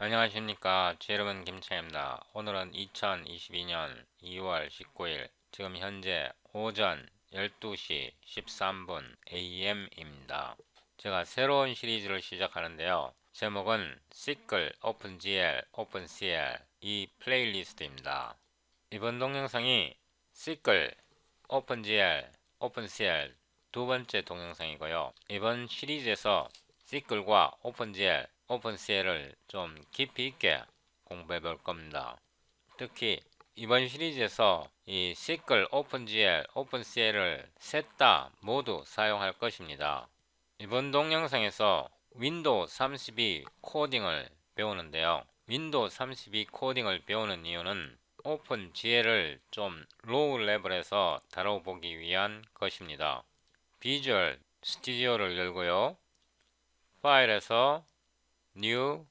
안녕하십니까. 제 이름은 김창입니다. 오늘은 2022년 2월 19일, 지금 현재 오전 12시 13분 AM입니다. 제가 새로운 시리즈를 시작하는데요. 제목은 SQL, OpenGL, OpenCL 이 플레이리스트입니다. 이번 동영상이 SQL, OpenGL, OpenCL 두 번째 동영상이고요. 이번 시리즈에서 SQL과 OpenGL, OpenCL을 좀 깊이 있게 공부해 볼 겁니다. 특히 이번 시리즈에서 이 SQL, OpenGL, OpenCL을 셋 다 모두 사용할 것입니다. 이번 동영상에서 윈도우 32 코딩을 배우는데요. 윈도우 32 코딩을 배우는 이유는 오픈GL을 좀 로우 레벨에서 다뤄보기 위한 것입니다. 비주얼 스튜디오를 열고요. 파일에서 New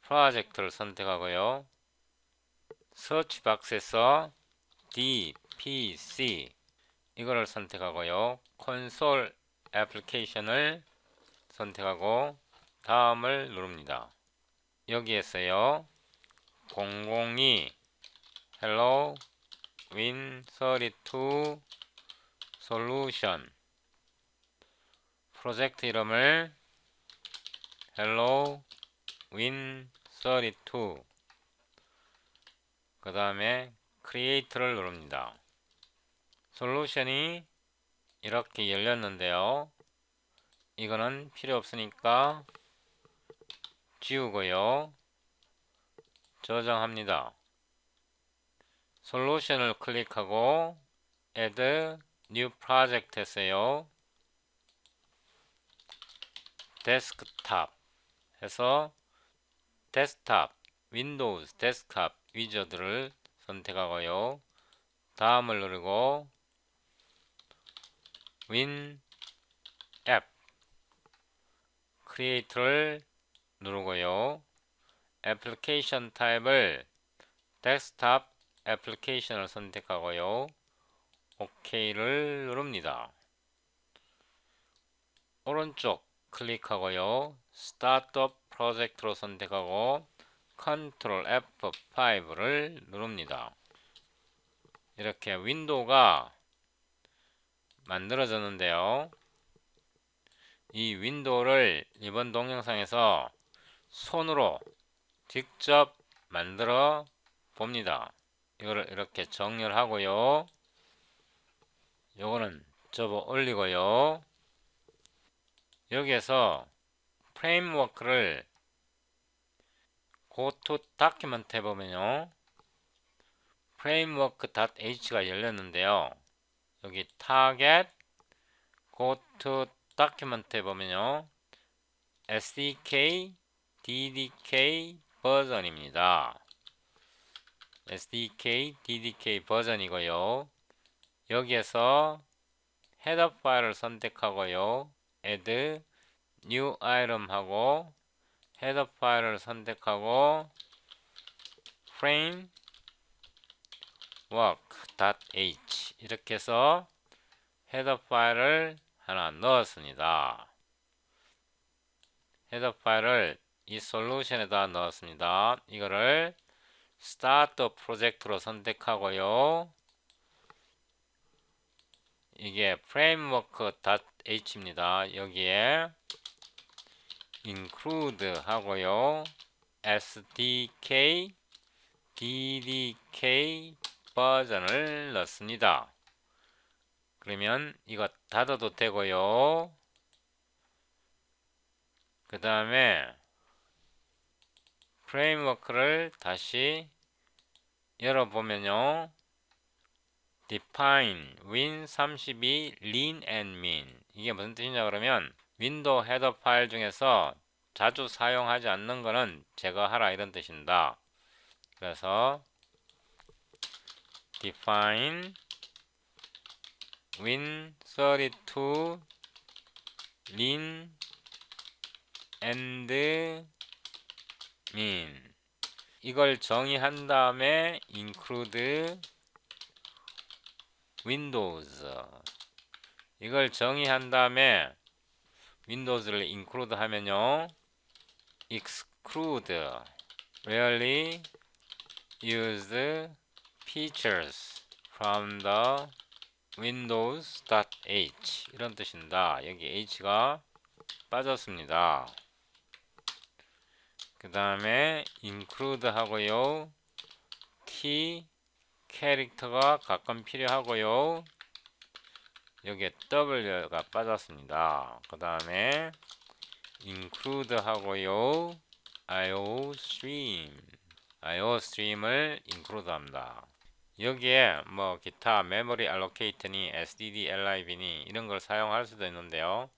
프로젝트를 선택하고요. 서치 박스에서 DPC 이거를 선택하고요. 콘솔 애플리케이션을 선택하고 다음을 누릅니다. 여기에서요. 002 Hello Win32 Solution 프로젝트 이름을 Hello Win32 그 다음에 Create를 누릅니다. 솔루션이 이렇게 열렸는데요. 이거는 필요 없으니까 지우고요. 저장합니다. 솔루션을 클릭하고 Add New Project 했어요. 데스크탑 해서 데스크탑, 윈도우즈 데스크탑 위저드를 선택하고요. 다음을 누르고 Win App Create를 누르고요. 애플리케이션 타입을 데스크탑 애플리케이션을 선택하고요. OK를 누릅니다. 오른쪽 클릭하고요. 스타트업 프로젝트로 선택하고 컨트롤 F5를 누릅니다. 이렇게 윈도우가 만들어졌는데요. 이 윈도우를 이번 동영상에서 손으로 직접 만들어 봅니다. 이거를 이렇게 정렬하고요. 요거는 접어 올리고요. 여기에서 프레임워크를 고토 다큐멘트 해보면요. framework.h가 열렸는데요. 여기 target 고토 다큐멘트 해보면요. SDK, DDK 버전입니다. SDK, DDK 버전이고요. 여기에서 헤더 파일을 선택하고요. add new item 하고 헤더 파일을 선택하고 framework.h 이렇게 해서 헤더 파일을 하나 넣었습니다. 헤더 파일을 이 솔루션에다 넣었습니다. 이거를 스타트 프로젝트로 선택하고요. 이게 framework.h입니다. 여기에 include 하고요. SDK, DDK 버전을 넣습니다. 그러면 이거 닫아도 되고요. 그 다음에 프레임워크를 다시 열어보면요. define win32 lean and mean 이게 무슨 뜻이냐 그러면 윈도우 헤더 파일 중에서 자주 사용하지 않는 거는 제거하라 이런 뜻입니다. 그래서 define win32 lean and mean 이걸 정의한 다음에 include windows 이걸 정의한 다음에 윈도우즈를 include 하면요 rarely used features from the windows.h 이런 뜻입니다. 여기 h가 빠졌습니다. 그 다음에 include 하고요. t 캐릭터가 가끔 필요하고요. 여기에 w가 빠졌습니다. 그 다음에 include 하고요. iostream을 include 합니다. 여기에 뭐 기타 memory allocate니 sdd lib니 이런 걸 사용할 수도 있는데요.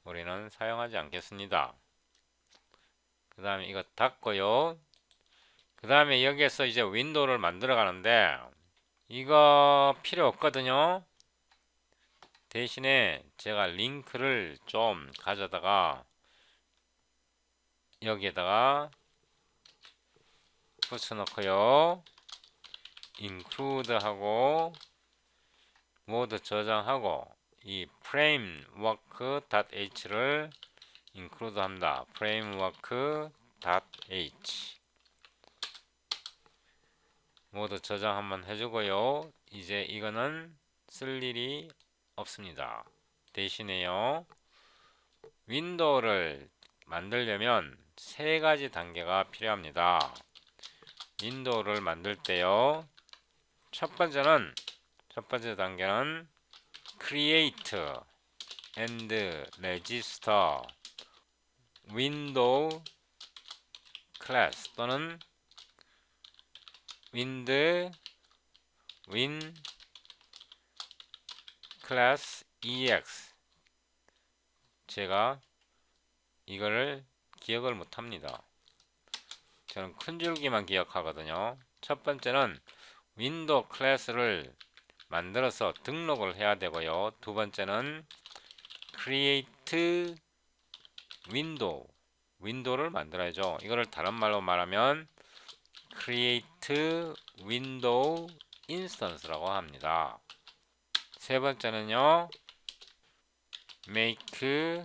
우리는 사용하지 않겠습니다. 그 다음에 이거 닫고요. 그 다음에 여기에서 이제 윈도우를 만들어 가는데 이거 필요 없거든요. 대신에 제가 링크를 좀 가져다가 여기에다가 붙여놓고요. include 하고 모두 저장하고 이 framework.h를 include 합니다. framework.h 모두 저장 한번 해주고요. 이제 이거는 쓸 일이 없습니다. 대신에요. 윈도우를 만들려면 세 가지 단계가 필요합니다. 윈도우를 만들 때요. 첫 번째 단계는 create and register window class 또는 win class ex 제가 이거를 기억을 못합니다. 저는 큰 줄기만 기억하거든요. 첫 번째는 윈도우 클래스를 만들어서 등록을 해야 되고요. 두 번째는 create 윈도우를 만들어야죠. 이거를 다른 말로 말하면 create window instance라고 합니다. 세 번째는요. make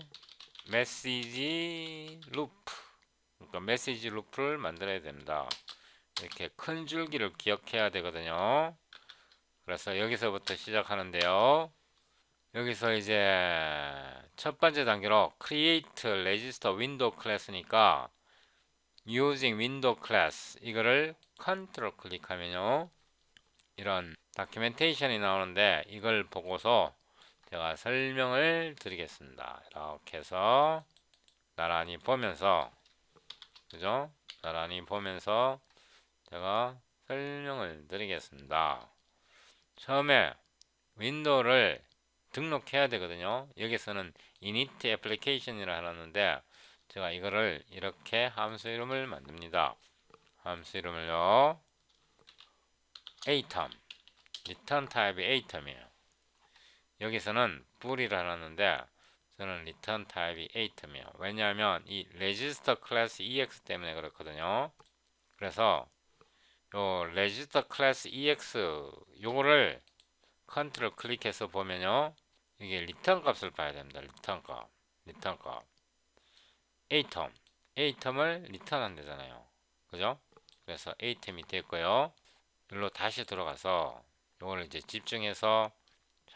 message loop 그러니까 메시지 루프를 만들어야 됩니다. 이렇게 큰 줄기를 기억해야 되거든요. 그래서 여기서부터 시작하는데요. 여기서 이제 첫 번째 단계로 create register window class니까 using window class 이거를 컨트롤 클릭하면요. 이런 다큐멘테이션이 나오는데 이걸 보고서 제가 설명을 드리겠습니다. 이렇게 해서 나란히 보면서 그죠? 나란히 보면서 제가 설명을 드리겠습니다. 처음에 윈도우를 등록해야 되거든요. 여기서는 init application이라 하는데 제가 이거를 이렇게 함수 이름을 만듭니다. 함수 이름을요. atom return 타입이 atom이에요. 여기서는 bool이라 하는데 저는 return 타입이 atom이에요. 왜냐하면 이 register class ex 때문에 그렇거든요. 그래서 요 register class ex 요거를 컨트롤 클릭해서 보면요. 이게 return 값을 봐야 됩니다. return 값. atom을 return 한대잖아요. 그죠? 그래서 atom이 됐고요. 여기로 다시 들어가서 요거를 이제 집중해서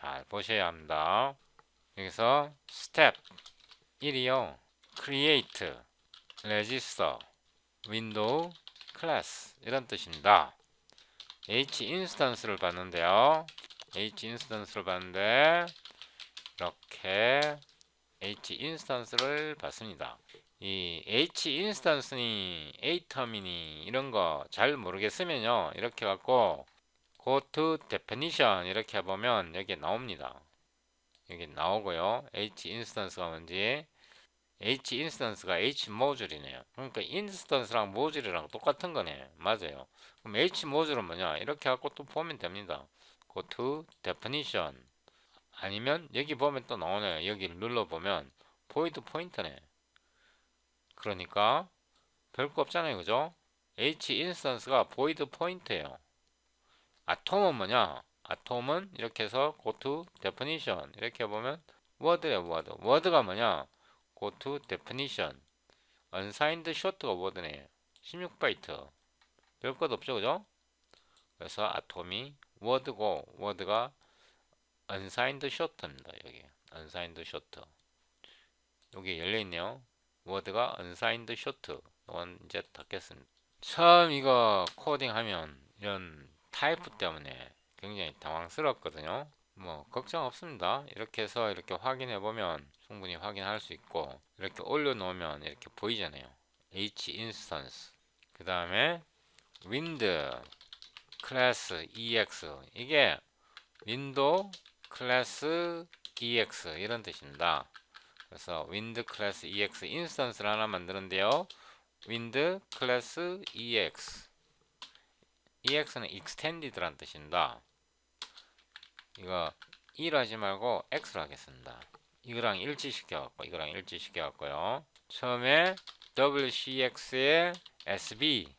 잘 보셔야 합니다. 여기서 스텝 1이요. create register window class 이런 뜻입니다. h 인스턴스를 봤는데요. 이렇게 h 인스턴스를 봤습니다. 이 h 인스턴스니 atom이니 이런 거 잘 모르겠으면요. 이렇게 갖고 go to definition 이렇게 해보면 여기 나옵니다. 여기 나오고요. h 인스턴스가 뭔지 h 인스턴스가 h 모듈이네요. 그러니까 인스턴스랑 모듈이랑 똑같은 거네. 맞아요. 그럼 h 모듈은 뭐냐? 이렇게 갖고 또 보면 됩니다. go to definition 아니면 여기 보면 또 나오네요. 여기 눌러보면 void 포인트네. 그러니까 별거 없잖아요. 그죠? h 인스턴스가 void 포인트예요. 아톰은 뭐냐? 아톰은 이렇게 해서 go to definition 이렇게 보면 word예요. word가 뭐냐? go to definition unsigned short가 워드네요. 16바이트. 별 것 없죠, 그죠? 그래서 아톰이 워드고, 워드가 unsigned short입니다. 여기 unsigned short. 여기 열려있네요. 워드가 unsigned short. 이건 이제 닫겠습니다. 처음 이거 코딩하면 이런 타이프 때문에 굉장히 당황스럽거든요. 뭐 걱정 없습니다. 이렇게 해서 이렇게 확인해 보면 충분히 확인할 수 있고, 이렇게 올려놓으면 이렇게 보이잖아요. H instance, 그 다음에 wind class ex, 이게 윈도우 클래스 ex 이런 뜻입니다. 그래서 wind class ex 인스턴스를 하나 만드는데요. wind class ex, ex는 extended라는 뜻입니다. 이거 E로 하지 말고 X로 하겠습니다. 이거랑 일치시켜갖고, 이거랑 일치시켜갖고요. 처음에 WCX에 SB가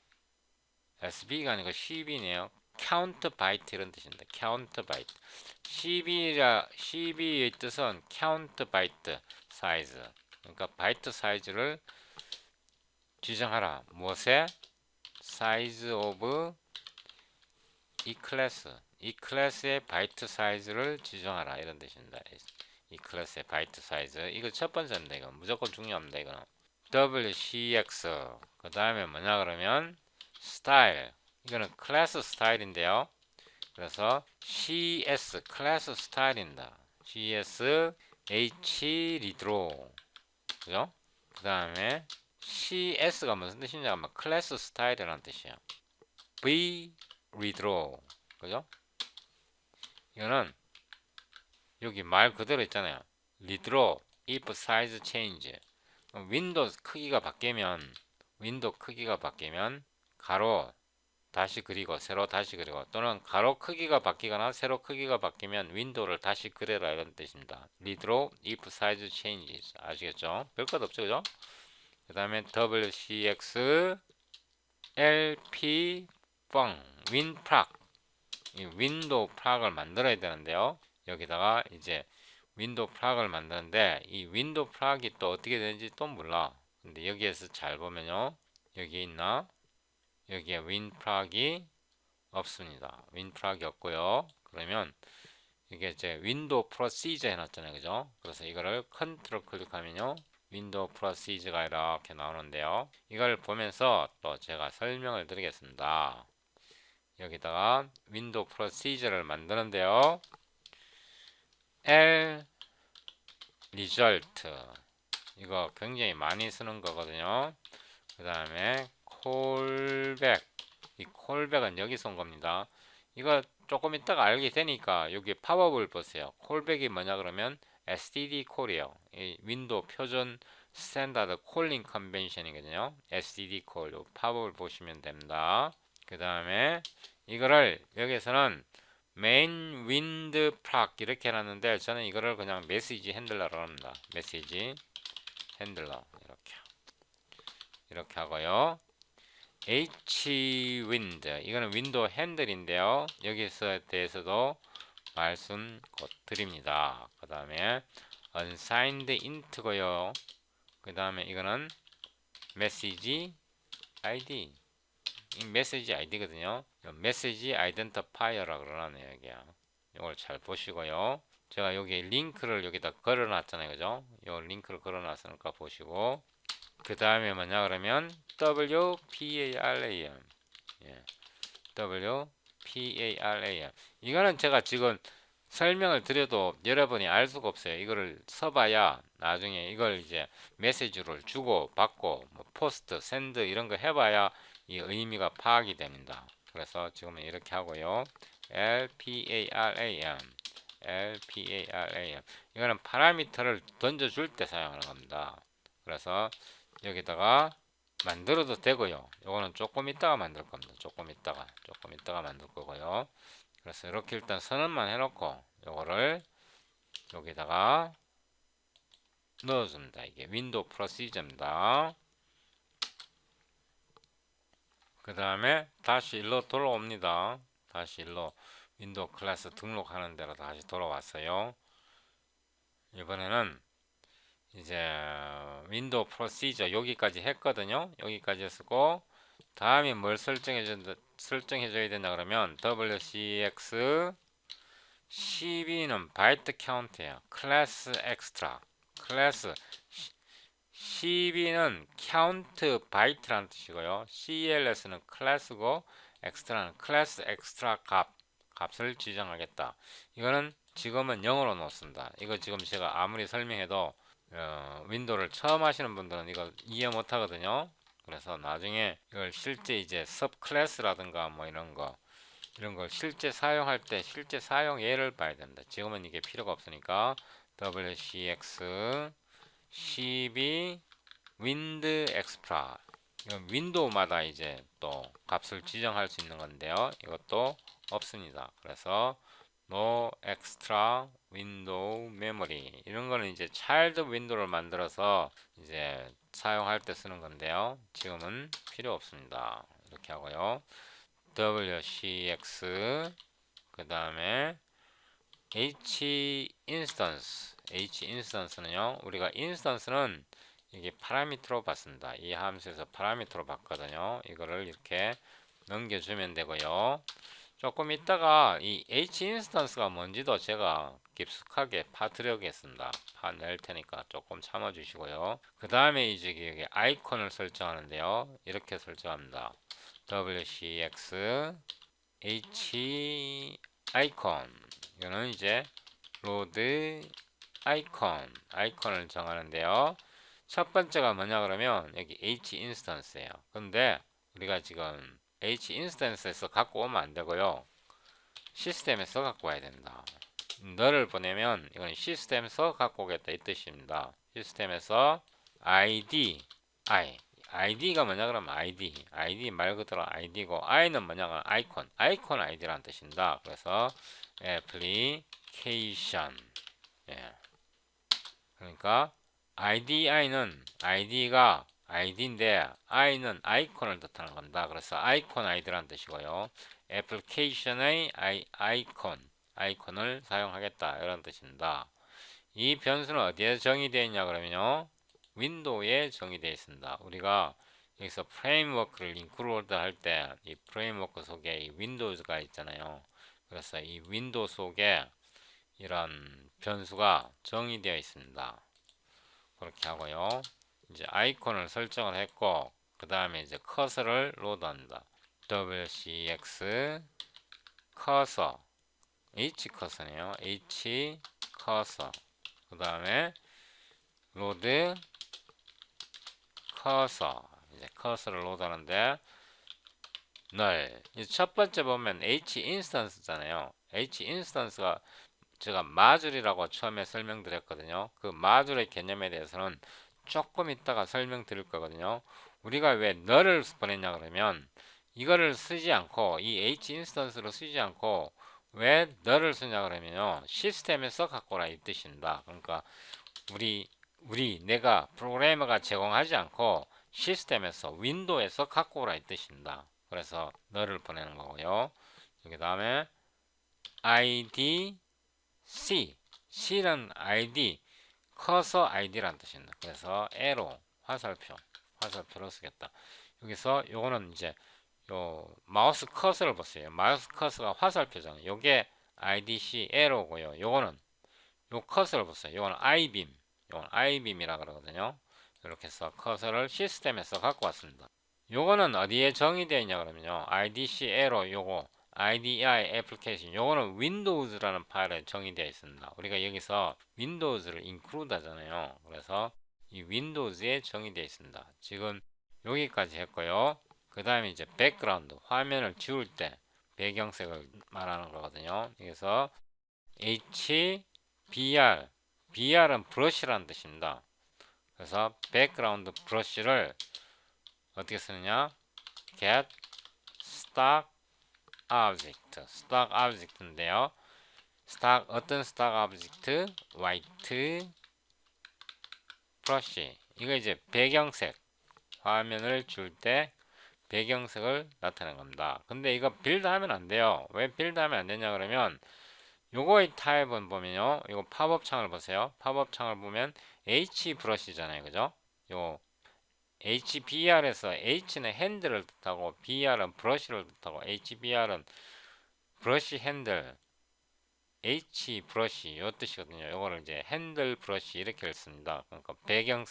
아니고 CB네요. count byte 이런 뜻입니다. count byte. CB의 뜻은 count byte size. 그러니까 바이트 사이즈를 지정하라. 무엇에? size of 이 클래스의 바이트 사이즈를 지정하라 이런 뜻입니다. 이 클래스의 바이트 사이즈, 이거 첫 번째입니다. 이거 무조건 중요합니다. 이거는 WCX, 그 다음에 뭐냐 그러면 스타일, 이거는 클래스 스타일인데요. 그래서 CS 클래스 스타일입니다. CS H 리드로, 그죠? 그 다음에 CS가 무슨 뜻이냐면 클래스 스타일이라는 뜻이에요. V redraw, 그죠? 이거는 여기 말 그대로 있잖아요. redraw if size change. 윈도우 크기가 바뀌면 가로 다시 그리고 세로 다시 그리고, 또는 가로 크기가 바뀌거나 세로 크기가 바뀌면 윈도우를 다시 그려라 이런 뜻입니다. redraw if size changes. 아시겠죠? 별것 없죠, 그죠? 그 다음에 WCX LP winproc, 이 윈도우 프락을 만들어야 되는데요. 여기다가 이제 윈도우 프락을 만드는데, 이 윈도우 프락이 또 어떻게 되는지 또 몰라. 근데 여기에서 잘 보면요, 여기 있나? 여기에 윈프락이 없습니다. 윈프락이 없고요. 그러면 이게 이제 윈도우 프로시저 해놨잖아요, 그죠? 그래서 이거를 컨트롤 클릭하면요, 윈도우 프로시저가 이렇게 나오는데요. 이걸 보면서 또 제가 설명을 드리겠습니다. 여기다가 윈도우 프로시저를 만드는데요. L result, 이거 굉장히 많이 쓰는 거거든요. 그 다음에 callback, 이 callback은 여기서 온 겁니다. 이거 조금 이따가 알게 되니까 여기 팝업을 보세요. callback이 뭐냐 그러면 STD 콜이에요. 이 윈도우 표준 스탠다드 콜링 컨벤션이거든요. STD 콜, 요 팝업을 보시면 됩니다. 그 다음에 이거를 여기서는 메인 윈드 프락 이렇게 해놨는데, 저는 이거를 그냥 메시지 핸들러로 합니다. 메시지 핸들러 이렇게 하고요. H 윈드, 이거는 윈도우 핸들인데요. 여기서 대해서도 말씀 곧 드립니다. 그 다음에 unsigned int고요. 그 다음에 이거는 메시지 ID, 이 메시지 아이디거든요. 메시지 아이덴티파이어라고 그러네요. 여기야. 이걸 잘 보시고요. 제가 여기 링크를 여기다 걸어 놨잖아요, 그죠? 요 링크를 걸어 놨으니까 보시고, 그 다음에 뭐냐 그러면 WPARAM, 예, WPARAM, 이거는 제가 지금 설명을 드려도 여러분이 알 수가 없어요. 이거를 써봐야 나중에 이걸 이제 메시지를 주고 받고 뭐 포스트, 샌드 이런 거 해봐야 이 의미가 파악이 됩니다. 그래서 지금은 이렇게 하고요. LPARAM, LPARAM, 이거는 파라미터를 던져줄 때 사용하는 겁니다. 그래서 여기다가 만들어도 되고요. 이거는 조금 있다가 만들 겁니다. 조금 있다가 만들 거고요. 그래서 이렇게 일단 선언만 해놓고 요거를 여기다가 넣어줍니다. 이게 윈도우 프로시저입니다. 그 다음에 다시 일로 돌아옵니다. 다시 일로 윈도우 클래스 등록하는 대로 다시 돌아왔어요. 이번에는 이제 윈도우 프로시저 여기까지 했거든요. 여기까지 했고 다음에 뭘 설정해줘야 된다 그러면 WCX 12는 바이트 카운트예요. 클래스 엑스트라. 클래스 12는 카운트 바이트라는 뜻이고요. CLS는 클래스고 엑스트라는 클래스 엑스트라 값을 지정하겠다. 이거는 지금은 0으로 놓습니다. 이거 지금 제가 아무리 설명해도 윈도우를 처음 하시는 분들은 이거 이해 못 하거든요. 그래서 나중에 이걸 실제 이제 섭 클래스라든가 뭐 이런 걸 실제 사용할 때 실제 사용 예를 봐야 된다. 지금은 이게 필요가 없으니까 WCX 12 윈드 엑스프라 이건 윈도우마다 이제 또 값을 지정할 수 있는 건데요. 이것도 없습니다. 그래서 no extra window memory 이런 거는 이제 차일드 윈도우를 만들어서 이제 사용할 때 쓰는 건데요. 지금은 필요 없습니다. 이렇게 하고요. WCX 그 다음에 H instance는요. 우리가 instance는 이게 파라미터로 봤습니다. 이 함수에서 파라미터로 봤거든요. 이거를 이렇게 넘겨주면 되고요. 조금 있다가 이 H 인스턴스가 뭔지도 제가 깊숙하게 파드리겠습니다. 파낼 테니까 조금 참아 주시고요. 그 다음에 이제 여기 아이콘을 설정하는데요. 이렇게 설정합니다. WCX H 아이콘 이거는 이제 로드 아이콘을 정하는데요. 첫 번째가 뭐냐 그러면 여기 H 인스턴스예요. 근데 우리가 지금 H 인스턴스에서 갖고 오면 안 되고요. 시스템에서 갖고 와야 된다. 너를 보내면 이건 시스템에서 갖고 오겠다 이 뜻입니다. 시스템에서 ID가 뭐냐 그러면 ID 말 그대로 ID고 I는 뭐냐 그러면 아이콘 ID라는 뜻입니다. 그래서 애플리케이션 그러니까 IDI는 ID가 ID인데 I는 아이콘을 뜻하는 겁니다. 그래서 아이콘 ID라는 뜻이고요. 애플리케이션의 아이콘을 사용하겠다 이런 뜻입니다. 이 변수는 어디에 정의되어 있냐 그러면요. 윈도우에 정의되어 있습니다. 우리가 여기서 프레임워크를 인클루드 할 때 이 프레임워크 속에 이 윈도우즈가 있잖아요. 그래서 이 윈도우 속에 이런 변수가 정의되어 있습니다. 그렇게 하고요. 이제 아이콘을 설정을 했고 그 다음에 이제 커서를 로드합니다. WCX 커서 H 커서네요. H 커서 그 다음에 로드 커서 이제 커서를 로드하는데 첫 번째 보면 H 인스턴스잖아요. H 인스턴스가 제가 마줄이라고 처음에 설명드렸거든요. 그 마줄의 개념에 대해서는 조금 이따가 설명드릴 거거든요. 우리가 왜 너를 보냈냐 그러면 이거를 쓰지 않고 이 H 인스턴스로 쓰지 않고 왜 너를 쓰냐 그러면요. 시스템에서 갖고 오라 이 뜻입니다. 그러니까 내가 프로그래머가 제공하지 않고 시스템에서 윈도우에서 갖고 오라 이 뜻입니다. 그래서 너를 보내는 거고요. 그 다음에 ID C는 ID 커서 ID라는 뜻입니다. 그래서 에로 화살표로 쓰겠다. 여기서 요거는 이제 요 마우스 커서를 보세요. 마우스 커서가 화살표잖아요. 요게 IDC 에로고요. 요거는 요 커서를 보세요. 요거는 ibeam이라 그러거든요. 이렇게 해서 커서를 시스템에서 갖고 왔습니다. 요거는 어디에 정의되어 있냐 그러면요. IDC 에로 요거 IDI 애플리케이션 요거는 윈도우즈라는 파일에 정의되어 있습니다. 우리가 여기서 윈도우즈를 인클루드 하잖아요. 그래서 이 윈도우즈에 정의되어 있습니다. 지금 여기까지 했고요. 그 다음에 이제 백그라운드 화면을 지울 때 배경색을 말하는 거거든요. 그래서 BR은 브러쉬라는 뜻입니다. 그래서 백그라운드 브러쉬를 어떻게 쓰느냐 get stock object인데요. 어떤 stock object? white brush. 이거 이제 배경색 화면을 줄 때 배경색을 나타내는 겁니다. 근데 이거 빌드 하면 안 돼요. 왜 빌드 하면 안 되냐 그러면 요거의 타입은 보면요. 이거 팝업 창을 보세요. 팝업 창을 보면 H 브러쉬잖아요. 그죠? 요 HBR에서 H는 핸들을 뜻하고 BR은 브러쉬를 뜻하고 HBR은 브러쉬 핸들, H 브러쉬 요 뜻이거든요. 요거를 이제 핸들 브러쉬 이렇게 읽습니다. 그러니까 배경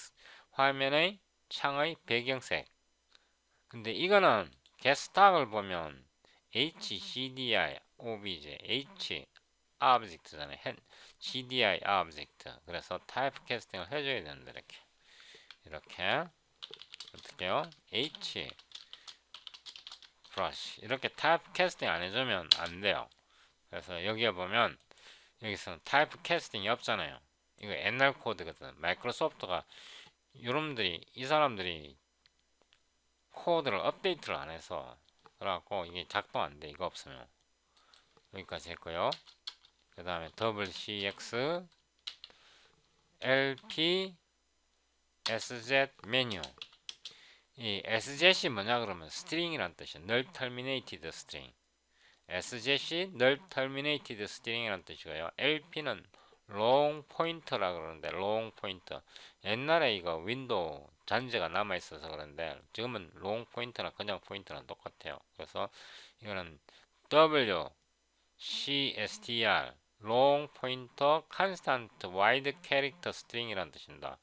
화면의 창의 배경색. 근데 이거는 게스탁을 보면 HCDI OBJ H object잖아요. CDI object. 그래서 타입 캐스팅을 해줘야 되는데 이렇게 어떻게요? H 브러쉬 이렇게 타입 캐스팅 안 해주면 안 돼요. 그래서 여기에 보면 여기서는 타입 캐스팅이 없잖아요. 이거 옛날 코드거든. 마이크로소프트가 여러분들이 이 사람들이 코드를 업데이트를 안 해서 그래갖고 이게 작동 안 돼. 이거 없으면 여기까지 했고요. 그 다음에 WCX LP SZ 메뉴. 이 SZ이 뭐냐 그러면 스트링이란 뜻이에요. null terminated string. SZ이 null terminated string이란 뜻이고요. LP는 long pointer라 그러는데 long pointer. 옛날에 이거 윈도우 잔재가 남아 있어서 그런데 지금은 long pointer나 그냥 포인터랑 똑같아요. 그래서 이거는 W CSTR long pointer constant wide character string이란 뜻입니다.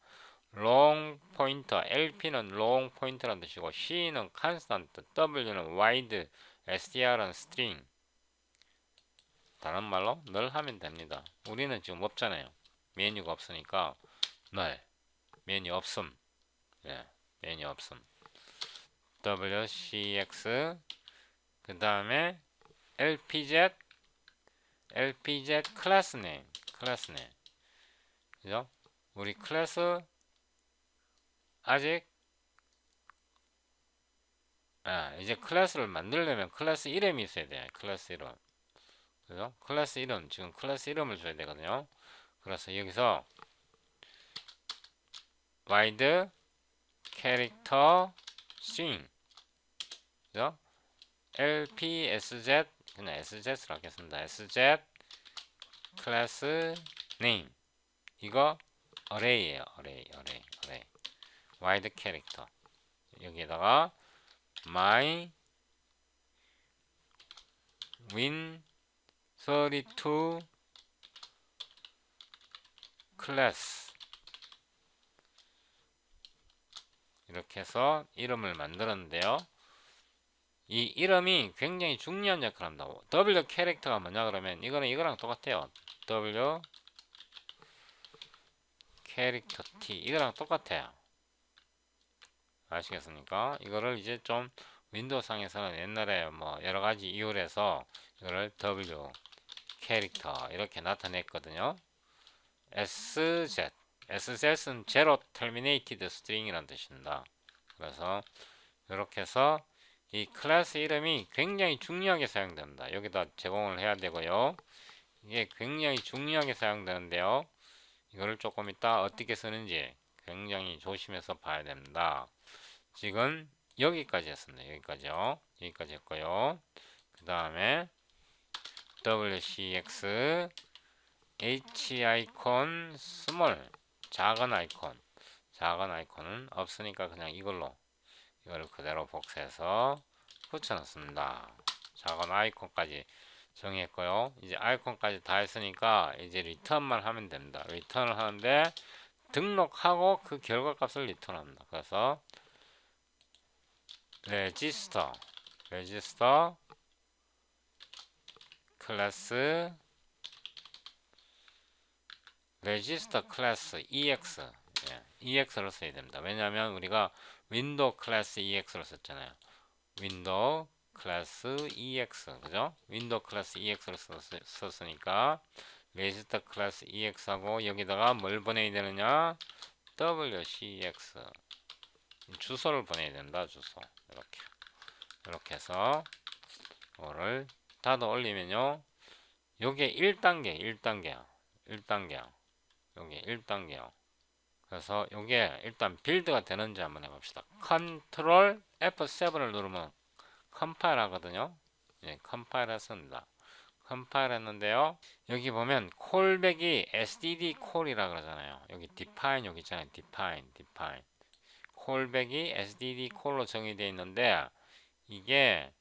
long pointer LP는 long pointer란 뜻이고 C는 constant W는 wide STR은 string. 다른 말로 널 하면 됩니다. 우리는 지금 없잖아요. 메뉴가 없으니까 널 메뉴 없음. 예, 메뉴 없음. WCX 그 다음에 LPZ 클래스 네임 그죠? 우리 클래스 아직 이제 클래스를 만들려면 클래스 이름이 있어야 돼요. 클래스 이름. 그죠? 클래스 이름 지금 클래스 이름을 줘야 되거든요. 그래서 여기서 wide character string 그죠? LPSZ 그냥 SZ로 하겠습니다. SZ 클래스 네임 이거 array예요. array wide character 여기에다가 my win32 클래스 이렇게 해서 이름을 만들었는데요. 이 이름이 굉장히 중요한 역할을 합니다. W 캐릭터가 뭐냐 그러면 이거는 이거랑 똑같아요. W 캐릭터 T 이거랑 똑같아요. 아시겠습니까? 이거를 이제 좀 윈도우 상에서는 옛날에 뭐 여러가지 이유로 해서 이거를 W 캐릭터 이렇게 나타냈거든요. SZ는 Zero Terminated String이라는 뜻입니다. 그래서 이렇게 해서 이 클래스 이름이 굉장히 중요하게 사용됩니다. 여기다 제공을 해야 되고요. 이게 굉장히 중요하게 사용되는데요. 이거를 조금 이따 어떻게 쓰는지 굉장히 조심해서 봐야 됩니다. 지금 여기까지 했습니다. 여기까지요. 여기까지 했고요. 그 다음에 WCX H 아이콘 스몰 작은 아이콘은 없으니까 그냥 이거를 그대로 복사해서 붙여놨습니다. 작은 아이콘까지 정했고요. 이제 아이콘까지 다 했으니까 이제 리턴만 하면 됩니다. 리턴을 하는데 등록하고 그 결과값을 리턴합니다. 그래서 레지스터 클래스 레지스터 클래스 EX EX로 써야 됩니다. 왜냐하면 우리가 윈도우 클래스 EX로 썼잖아요. 윈도우 클래스 EX 그죠? 윈도우 클래스 EX로 썼으니까 레지스터 클래스 EX하고 여기다가 뭘 보내야 되느냐? WCX 주소를 보내야 된다. 주소 이렇게 해서 이거를 닫아 올리면요. 요게 1단계야. 요게 1단계요. 그래서 요게 일단 빌드가 되는지 한번 해봅시다. 컨트롤 F7을 누르면 컴파일 하거든요. 예, 컴파일 했습니다. 컴파일 했는데요. 여기 보면 콜백이 std 콜이라 그러잖아요. 여기 define 여기 있잖아요. define 콜백이 std 콜로 정의되어 있는데 이게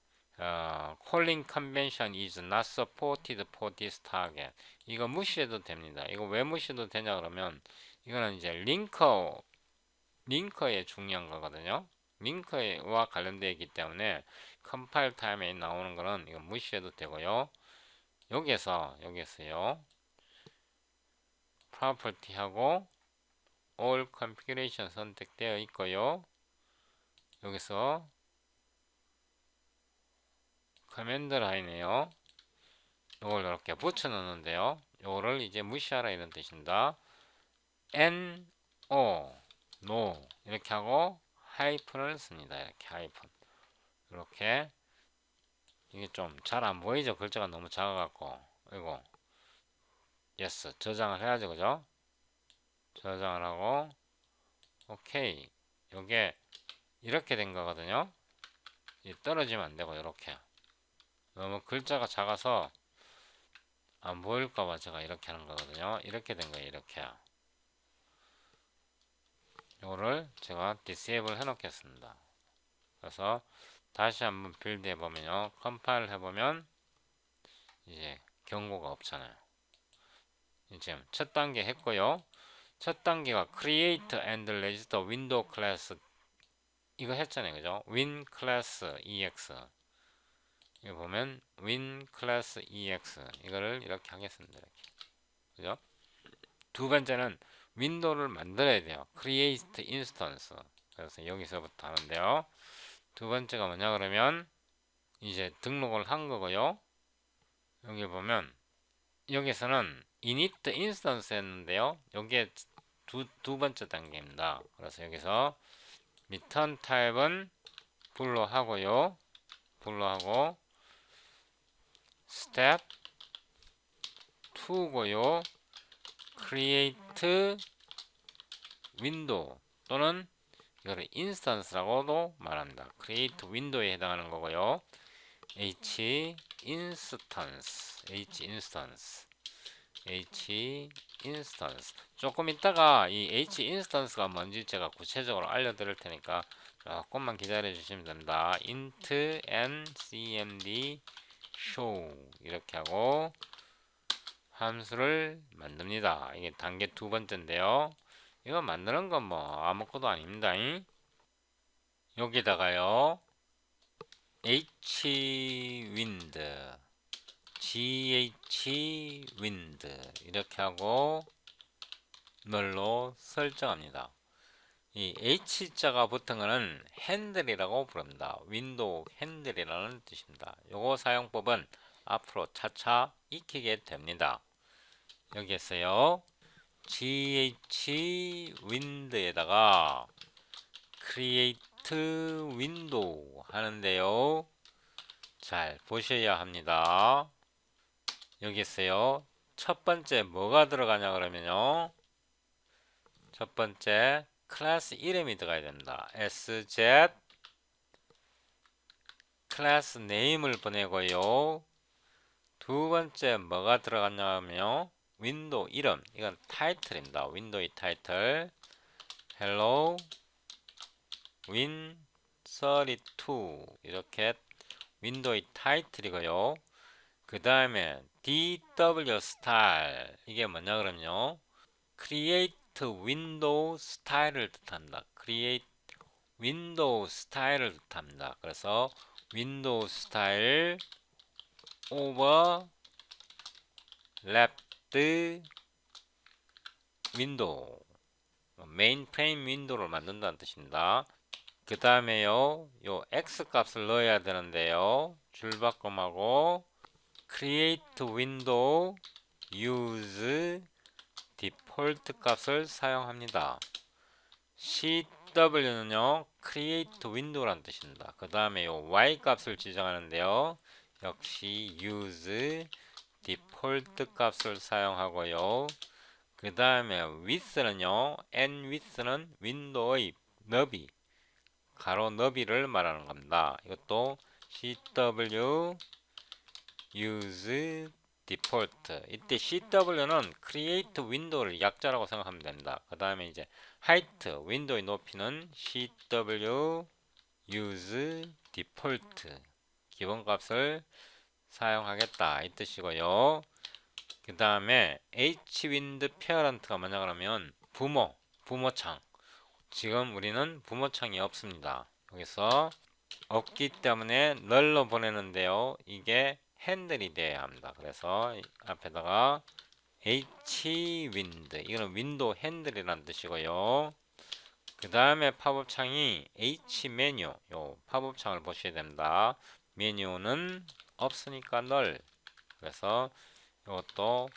calling convention is not supported for this target. 이거 무시해도 됩니다. 이거 왜 무시해도 되냐 그러면 이거는 이제 링커에 중요한 거거든요. 링커와 관련되어 있기 때문에 컴파일 타임에 나오는 거는 이거 무시해도 되고요. 여기에서요. property 하고 all configuration 선택되어 있고요. 여기서 커맨드 라인에요. 이걸 이렇게 붙여 넣는데요. 이거를 이제 무시하라 이런 뜻입니다. no 이렇게 하고 하이픈을 씁니다. 이렇게 하이픈. 이렇게 이게 좀 잘 안 보이죠? 글자가 너무 작아갖고. 이거 yes 저장을 해야죠, 그죠? 저장을 하고 오케이. 요게 이렇게 된 거거든요. 떨어지면 안 되고 이렇게. 너무 글자가 작아서 안 보일까봐 제가 이렇게 하는 거거든요. 이렇게 된 거예요. 이렇게. 이거를 제가 disable 해놓겠습니다. 그래서 다시 한번 빌드 해보면요. 컴파일 해보면 이제 경고가 없잖아요. 지금 첫 단계 했고요. 첫 단계가 create and register window class 이거 했잖아요. 그죠? win class ex 이거 보면 win class ex 이거를 이렇게 하겠습니다. 이렇게. 그죠? 두 번째는 윈도우를 만들어야 돼요. create instance. 그래서 여기서부터 하는데요. 두 번째가 뭐냐 그러면 이제 등록을 한 거고요. 여기 보면 여기서는 init instance 했는데요. 여기에 두 번째 단계입니다. 그래서 여기서 return type은 불로 하고요. 불로 하고 step 2고요. create window 또는 이거를 instance라고도 말합니다. create window에 해당하는 거고요. h instance 조금 있다가 이 h instance가 뭔지 제가 구체적으로 알려드릴 테니까 조금만 기다려 주시면 됩니다. int n cmd show 이렇게 하고 함수를 만듭니다. 이게 단계 두 번째인데요. 이거 만드는 건 뭐 아무것도 아닙니다. 여기다가요 hwind ghwind 이렇게 하고 널로 설정합니다. 이 h자가 붙은 거는 핸들이라고 부릅니다. 윈도우 핸들이라는 뜻입니다. 요거 사용법은 앞으로 차차 익히게 됩니다. 여기에서요 ghwind에다가 create window 하는데요. 잘 보셔야 합니다. 여기 있어요. 첫 번째 뭐가 들어가냐 그러면요. 첫 번째 클래스 이름이 들어가야 됩니다. sz 클래스 네임을 보내고요. 두 번째 뭐가 들어갔냐면요. 윈도우 이름 이건 타이틀입니다. 윈도우의 타이틀 hello win32 이렇게 윈도우의 타이틀이고요. 그 다음에 DW style 이게 뭐냐 그러면요. create window style을 뜻합니다. create window style을 뜻합니다. 그래서 window style over left window 메인프레임 윈도우를 만든다는 뜻입니다. 그 다음에요 요 X 값을 넣어야 되는데요. 줄바꿈하고 create window use default 값을 사용합니다. CW는요 create window라는 뜻입니다. 그 다음에 요 Y 값을 지정하는데요. 역시 use default 값을 사용하고요. 그 다음에 width는요 width는 윈도우의 너비 가로 너비를 말하는 겁니다. 이것도 CW use default. 이때 CW는 create window를 약자라고 생각하면 됩니다. 그 다음에 이제 height, 윈도우의 높이는 CW use default. 기본값을 사용하겠다 이 뜻이고요. 그 다음에 hwind parent가 뭐냐 그러면 부모창. 지금 우리는 부모창이 없습니다. 여기서 없기 때문에 널로 보내는데요. 이게 핸들이 돼야 합니다. 그래서 앞에다가 hwind, 이거는 윈도우 핸들이라는 뜻이고요. 그 다음에 팝업 창이 h메뉴, 요 팝업 창을 보셔야 됩니다. 메뉴는 없으니까 널. 그래서 이것도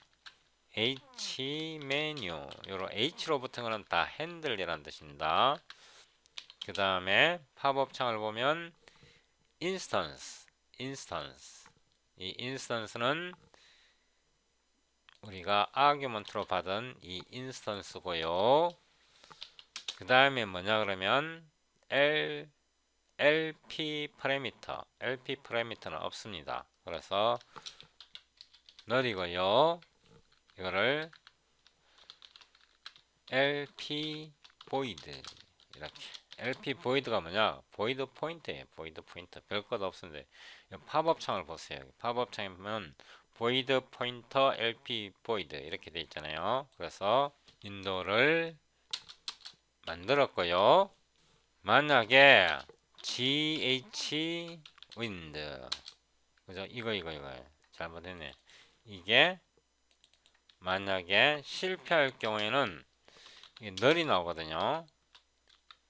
h메뉴, 요런 h로 붙은 거는 다 핸들이라는 뜻입니다. 그 다음에 팝업 창을 보면 instance. 이 instance는 우리가 argument로 받은 이 instance고요. 그 다음에 뭐냐 그러면 LP parameter는 없습니다. 그래서 null이고요. 이거를 LP void 이렇게. LP void가 뭐냐? void point예요. void pointer. 별것 없는데 팝업 창을 보세요. 팝업 창에 보면 void pointer LP void 이렇게 돼 있잖아요. 그래서 윈도우를 만들었고요. 만약에 GH wind, 그죠? 이거 잘못했네. 이게 만약에 실패할 경우에는 이게 널이 나오거든요.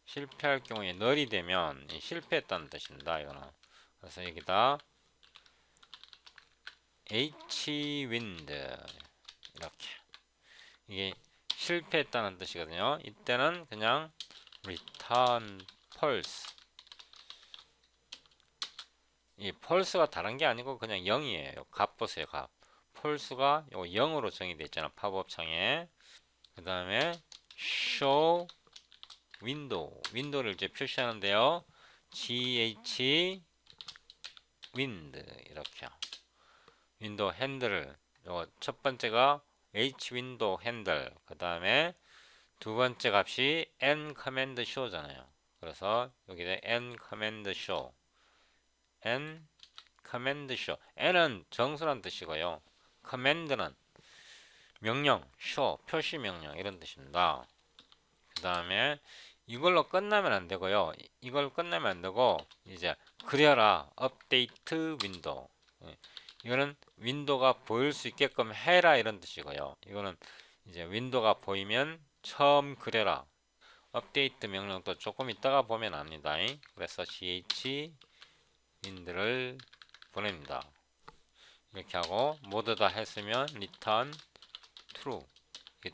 실패할 경우에 널이 되면 실패했다는 뜻입니다. 이거는. 그래서 여기다 hwind 이렇게, 이게 실패했다는 뜻이거든요. 이때는 그냥 return false. 이 false가 다른 게 아니고 그냥 0이에요. 값 보세요. 값. false가 요 0으로 정의되어 있잖아. 팝업 창에. 그 다음에 show 윈도우를 이제 표시하는데요. gh wind 이렇게. 윈도우 핸들을, 요 첫 번째가 h 윈도우 핸들, 그 다음에 두 번째 값이 n command show잖아요. 그래서 여기다 n command show, n은 정수란 뜻이고요. command는 명령, show 표시 명령 이런 뜻입니다. 그 다음에 이걸로 끝나면 안 되고요. 이걸 끝나면 안 되고 이제 그려라 업데이트 윈도우. 이거는 윈도우가 보일 수 있게끔 해라 이런 뜻이고요. 이거는 이제 윈도우가 보이면 처음 그려라. 업데이트 명령도 조금 있다가 보면 압니다. 그래서 ch 윈드를 보냅니다. 이렇게 하고 모두 다 했으면 return true.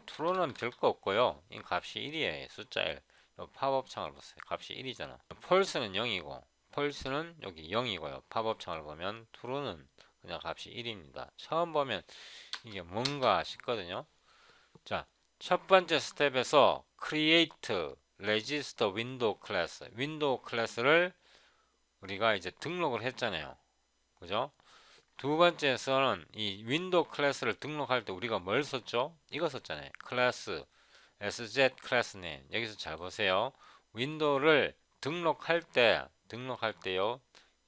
true는 별거 없고요. 이 값이 1이에요. 숫자 1. 팝업 창을 보세요. 값이 1이잖아. false는 0이고 false는 여기 0이고요. 팝업 창을 보면 true는 그냥 값이 1입니다. 처음 보면 이게 뭔가 싶거든요. 자, 첫 번째 스텝에서 create register window class, 윈도우 클래스를 우리가 이제 등록을 했잖아요. 그죠? 두 번째에서는 이 윈도우 클래스를 등록할 때 우리가 뭘 썼죠? 이거 썼잖아요. 클래스 SZ 클래스 name. 여기서 잘 보세요. 윈도우를 등록할 때요.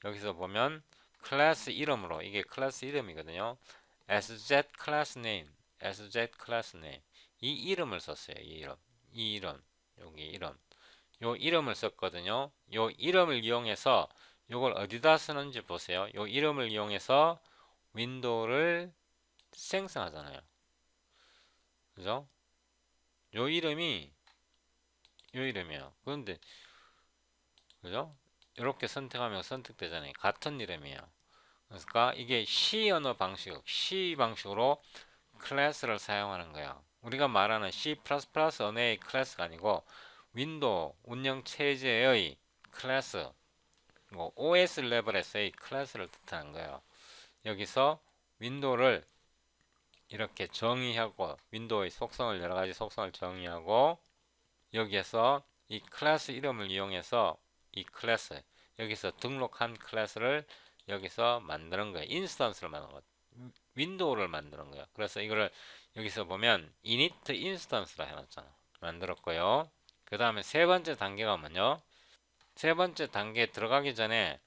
여기서 보면 클래스 이름으로, 이게 클래스 이름이거든요. SZ 클래스 name, SZ 클래스 name. 이 이름을 썼어요. 이 이름, 여기 이름. 요 이름을 썼거든요. 요 이름을 이용해서 요걸 어디다 쓰는지 보세요. 요 이름을 이용해서 윈도우를 생성하잖아요. 그죠? 요 이름이 요 이름이에요. 그런데 그죠? 이렇게 선택하면 선택되잖아요. 같은 이름이에요. 그러니까 이게 C 언어 C 방식으로 클래스를 사용하는 거야. 우리가 말하는 C++ 언어의 클래스가 아니고 윈도우 운영 체제의 클래스, 뭐 OS 레벨에서의 클래스를 뜻하는 거예요. 여기서 윈도우를 이렇게 정의하고, 윈도우의 속성을, 여러 가지 속성을 정의하고, 여기에서 이 클래스 이름을 이용해서 이 클래스, 여기서 등록한 클래스를 여기서 만드는 거예요. 인스턴스를 만드는 거. 윈도우를 만드는 거예요. 그래서 이거를 여기서 보면 init instance라 해놨잖아. 만들었고요. 그 다음에 세 번째 단계가 뭐냐? 세 번째 단계에 들어가기 전에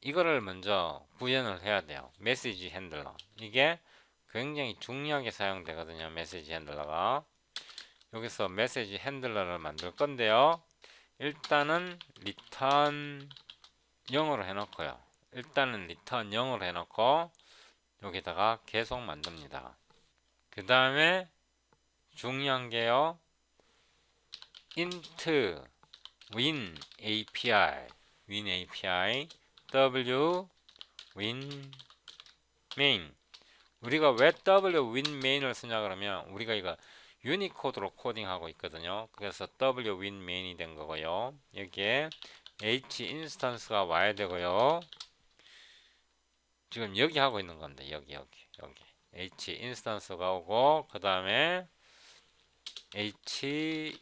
이거를 먼저 구현을 해야 돼요. 메시지 핸들러. 이게 굉장히 중요하게 사용되거든요. 메시지 핸들러가. 여기서 메시지 핸들러를 만들 건데요. 일단은 return 0으로 해놓고요. 일단은 return 0으로 해놓고 여기다가 계속 만듭니다. 그 다음에 중요한 게요. int win API w win main. 우리가 왜 w win main을 쓰냐 그러면 우리가 이거 유니코드로 코딩하고 있거든요. 그래서 w win main이 된 거고요. 여기에 h 인스턴스가 와야 되고요. 지금 여기 하고 있는 건데 여기 h 인스턴스가 오고 그 다음에 h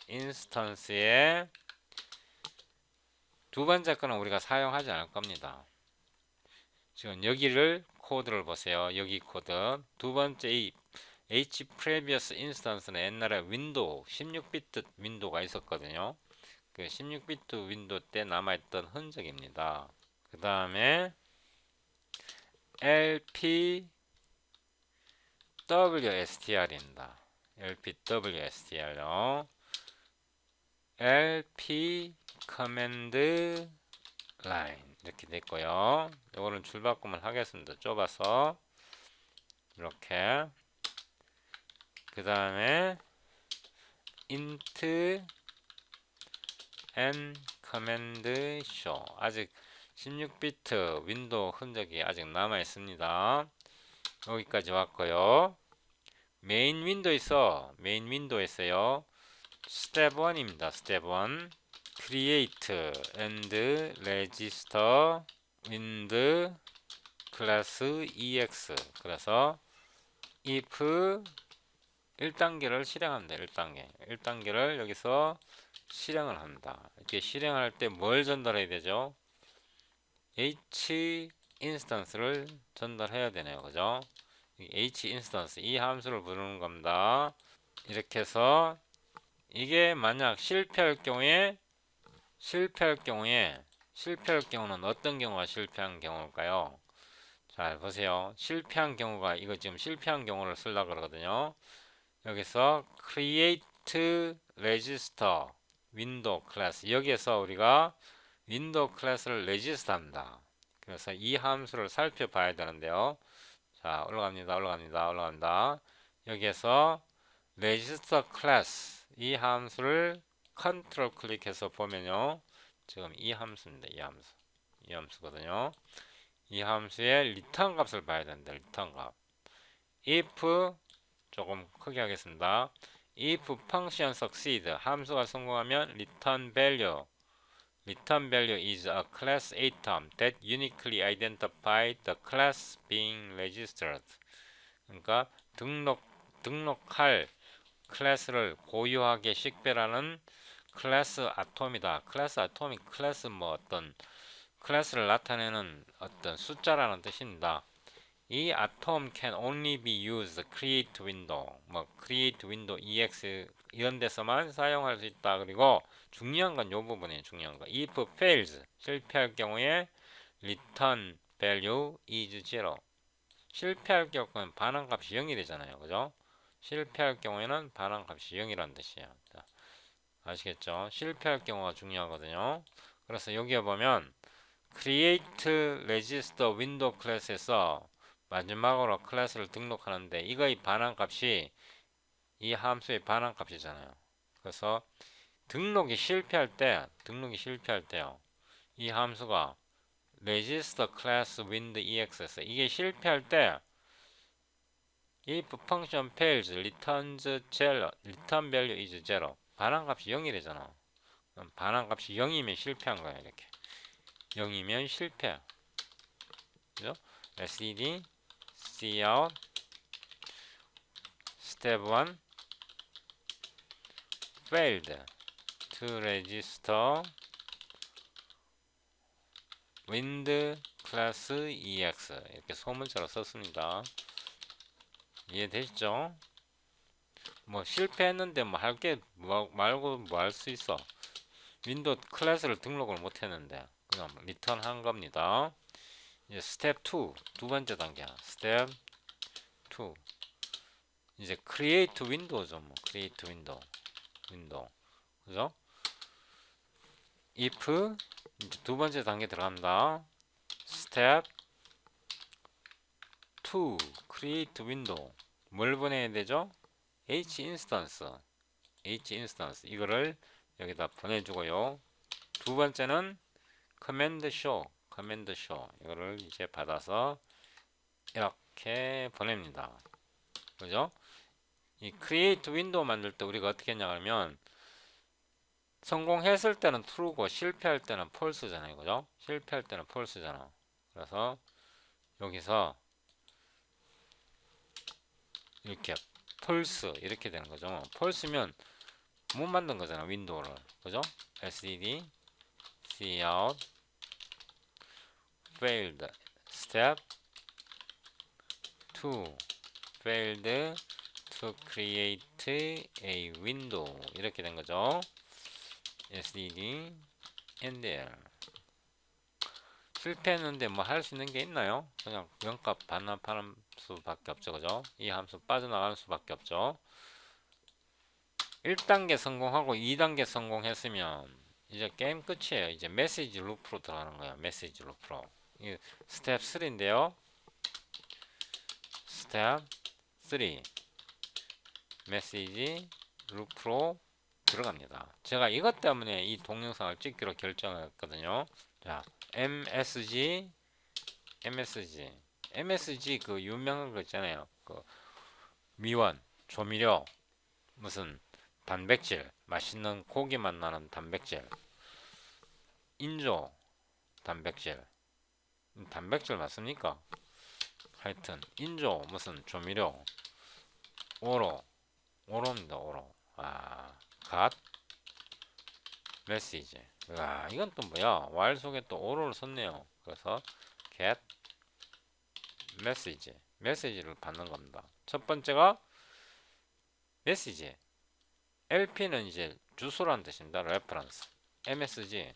인스턴스에 두 번째 거는 우리가 사용하지 않을 겁니다. 지금 여기를 코드를 보세요. 여기 코드 두 번째 이 h previous instance는 옛날에 윈도우 16비트 윈도우가 있었거든요. 그 16비트 윈도우 때 남아있던 흔적입니다. 그 다음에 lpwstr입니다. lpwstr요. lp command line 이렇게 됐고요. 이거는 줄바꿈을 하겠습니다. 좁아서 이렇게. 그 다음에 int and command show. 아직 16비트 윈도우 흔적이 아직 남아 있습니다. 여기까지 왔고요. 메인 윈도우에서 스텝 1입니다. 스텝 1 create and register wind class ex. 그래서 if 1단계를 실행합니다. 1단계를 여기서 실행을 합니다. 이렇게 실행할 때 뭘 전달해야 되죠? h 인스턴스를 전달해야 되네요. 그죠? h 인스턴스 이 함수를 부르는 겁니다. 이렇게 해서 이게 만약 실패할 경우는 어떤 경우가 실패한 경우일까요? 잘 보세요. 실패한 경우가 이거 지금 실패한 경우를 쓰려고 그러거든요. 여기서 create register window class 여기에서 우리가 윈도우 클래스를 레지스터 합니다. 그래서 이 함수를 살펴봐야 되는데요. 자, 올라갑니다. 여기에서 register class 이 함수를 컨트롤 클릭해서 보면요. 지금 이 함수입니다. 이 함수거든요. 이 함수의 return 값을 봐야 되는데 return 값. if 조금 크게 하겠습니다. if function succeed 함수가 성공하면 return value is a class atom that uniquely identify the class being registered. 그러니까 등록할 클래스를 고유하게 식별하는 클래스 아톰이다. 클래스 아톰이 클래스 뭐 어떤 클래스를 나타내는 어떤 숫자라는 뜻입니다. 이 atom can only be used create window, create window ex 이런 데서만 사용할 수 있다. 그리고 중요한 건 이 부분이에요. 중요한 거. if fails 실패할 경우에 return value is 0. 실패할 경우는 반환값이 0이 되잖아요. 그죠? 실패할 경우에는 반환값이 0이라는 뜻이에요. 아시겠죠? 실패할 경우가 중요하거든요. 그래서 여기에 보면 create register window class에서 마지막으로 클래스를 등록하는데 이거의 반환값이 이 함수의 반환값이잖아요. 그래서 등록이 실패할 때요. 이 함수가 register class wind ex에서 이게 실패할 때 if function fails return value is 0 반환값이 0이 되잖아. 그럼 반환값이 0이면 실패한 거야. 이렇게 0이면 실패. 그죠? std cout step 1 failed to register wind 클래스 ex 이렇게 소문자로 썼습니다. 이해되시죠? 뭐 실패했는데 뭐 할 게 말고 뭐 할 수 있어. 윈도우 클래스를 등록을 못 했는데 그냥 리턴 한 겁니다. 이제 스텝 2 두 번째 단계야. 스텝 2 이제 create window죠. 뭐 create window 그죠? if 이제 두 번째 단계 들어갑니다. 스텝 2 create window 뭘 보내야 되죠? h instance 이거를 여기다 보내주고요. 두 번째는 command show 이거를 이제 받아서 이렇게 보냅니다. 그죠? 이 create window 만들 때 우리가 어떻게 했냐 하면 성공했을 때는 true고 실패할 때는 false잖아요. 그죠? 실패할 때는 false잖아. 그래서 여기서 이렇게 false 이렇게 되는 거죠. false면 못 만든 거잖아. 윈도우를. 그죠? sdd cout failed step 2 failed to create a window 이렇게 된 거죠. sdd end 실패했는데 뭐 할 수 있는 게 있나요? 그냥 영값 반납하는 수밖에 없죠. 그죠? 이 함수 빠져나가는 수밖에 없죠. 1단계 성공하고 2단계 성공했으면 이제 게임 끝이에요. 이제 메시지 루프로 들어가는 거예요. 메시지 루프로. 이 스텝 3인데요. 스텝 3 메시지 루프로 들어갑니다. 제가 이것 때문에 이 동영상을 찍기로 결정했거든요. 자, MSG 그 유명한 거 있잖아요. 그 미원, 조미료, 무슨 단백질, 맛있는 고기 맛 나는 단백질, 인조 단백질, 단백질 맞습니까? 하여튼 인조 무슨 조미료, 오로입니다. 오로. 갓 메시지. 이건 또 뭐야? while 속에 또 오로를 썼네요. 그래서 get 메시지를 받는 겁니다. 첫 번째가 메시지. LP는 이제 주소라는 뜻입니다. reference. MSG.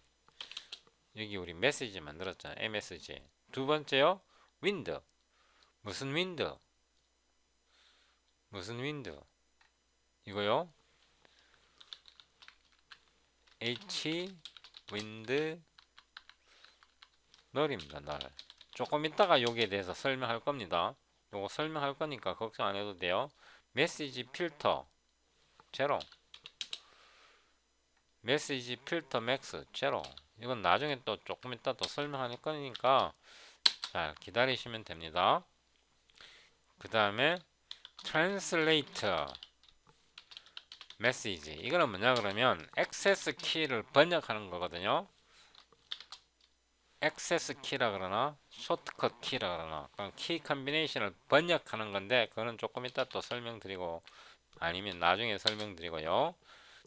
여기 우리 메시지 만들었잖아요. MSG. 두 번째요. wind. 무슨 wind? 이거요. H wind 널입니다. 널. 조금 이따가 여기에 대해서 설명할 겁니다. 요거 설명할 거니까 걱정 안 해도 돼요. 메시지 필터 제로. 메시지 필터 맥스 제로. 이건 나중에 또 조금 이따 또 설명할 거니까 자 기다리시면 됩니다. 그 다음에 translate message 이거는 뭐냐 그러면 액세스 키를 번역하는 거거든요. 액세스 키라 그러나 쇼트컷 키라 그러나 키 컨비네이션을 번역하는 건데 그거는 조금 이따 또 설명드리고 아니면 나중에 설명드리고요.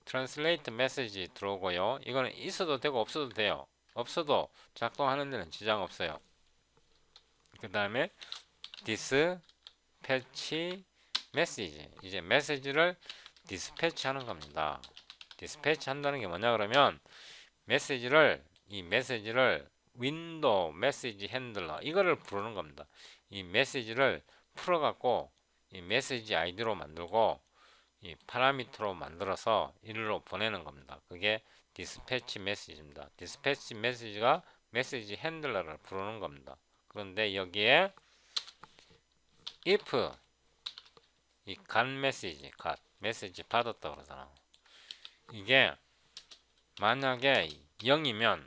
translate message 들어오고요. 이거는 있어도 되고 없어도 돼요. 없어도 작동하는 데는 지장 없어요. 그 다음에 dispatch message 이제 메시지를 디스패치 하는 겁니다. 디스패치 한다는 게 뭐냐 그러면 이 메시지를 윈도우 메시지 핸들러 이거를 부르는 겁니다. 이 메시지를 풀어갖고 이 메시지 아이디로 만들고 이 파라미터로 만들어서 일로 보내는 겁니다. 그게 디스패치 메시지입니다. 디스패치 메시지가 메시지 핸들러를 부르는 겁니다. 그런데 여기에 if 이 간 메시지 받았다 그러잖아. 이게 만약에 0이면요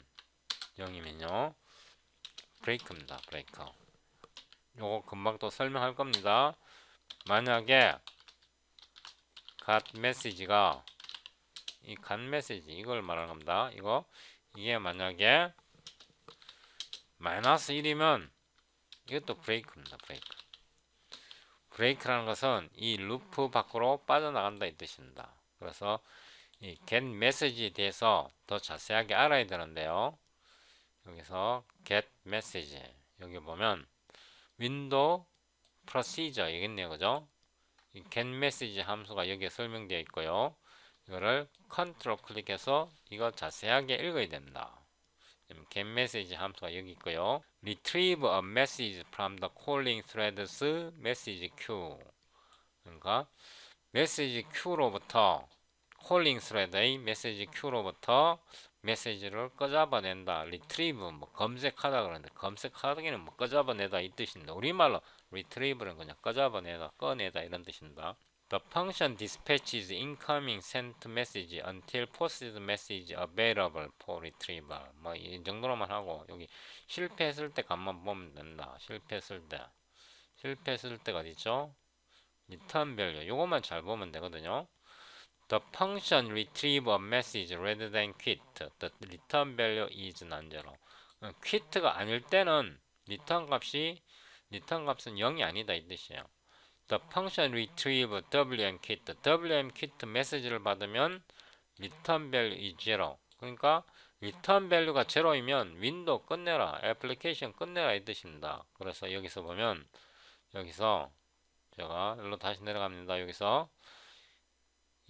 브레이크입니다. 브레이크. 요거 금방 또 설명할 겁니다. 만약에 갓 메시지가 이 갓 메시지 이걸 말하는 겁니다. 이게 만약에 마이너스 1이면 이것도 브레이크입니다. 브레이크라는 것은 이 루프 밖으로 빠져나간다 이 뜻입니다. 그래서 이 get message에 대해서 더 자세하게 알아야 되는데요. 여기서 get message 여기 보면 윈도우 프로시저 이겠네요. 그죠? 이 get message 함수가 여기에 설명되어 있고요. 이거를 컨트롤 클릭해서 이거 자세하게 읽어야 된다. get message 함수가 여기 있고요. retrieve a message from the calling thread's message queue. 그러니까 메시지 큐로부터 콜링 스레드의 메시지 큐로부터 메시지를 꺼잡아낸다. 리트리브 뭐 검색하다 그러는데 검색하기는 뭐 꺼잡아내다 이 뜻인데 우리말로 retrieve는 그냥 꺼잡아내다 꺼내다 이런 뜻입니다. The function dispatches incoming sent message until posted message available for retrieval. 뭐 이 정도로만 하고 여기 실패했을 때 값만 보면 된다. 실패했을 때가 어디죠? return value 요것만 잘 보면 되거든요. The function retrieve a message rather than quit. The return value is non-zero. quit가 아닐 때는 return 값은 0이 아니다 이 뜻이에요. The function retrieve wm quit. wm quit 메시지를 받으면 return value is zero. 그러니까 return value가 제로이면 윈도우 끝내라, 애플리케이션 끝내라 이 뜻입니다. 그래서 여기서 보면 여기서 제가 일로 다시 내려갑니다. 여기서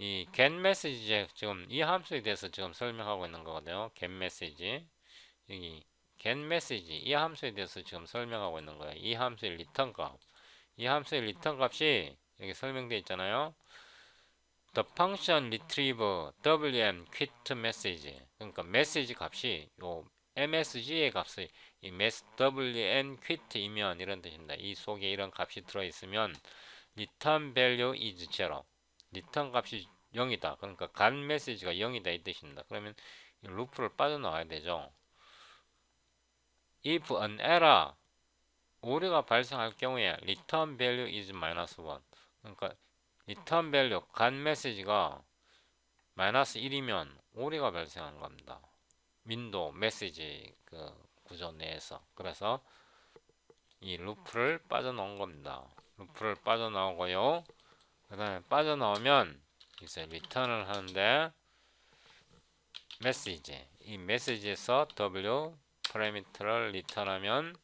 이 get message 지금 이 함수에 대해서 지금 설명하고 있는 거거든요. get message 여기 get message 이 함수에 대해서 지금 설명하고 있는 거예요. 이 함수의 리턴 값, 이 함수의 리턴 값이 여기 설명되어 있잖아요. The function retrieve wm quit message 그러니까 메시지 값이 요 msg의 값이 이 wm quit이면 이런 뜻입니다. 이 속에 이런 값이 들어있으면 return value is zero. 리턴 값이 0이다. 그러니까 간 메시지가 0이다 이 뜻입니다. 그러면 이 루프를 빠져나와야 되죠. If an error 오류가 발생할 경우에 return value is minus 1. 그러니까 return value 간 메시지가 마이너스 1이면 오류가 발생한 겁니다. 윈도우 메시지 그 구조 내에서. 그래서 이 루프를 빠져나온 겁니다. 루프를 빠져나오고요. 그 다음에 빠져나오면 이제 리턴을 하는데 메시지 이 메시지에서 w 파라미터를 리턴하면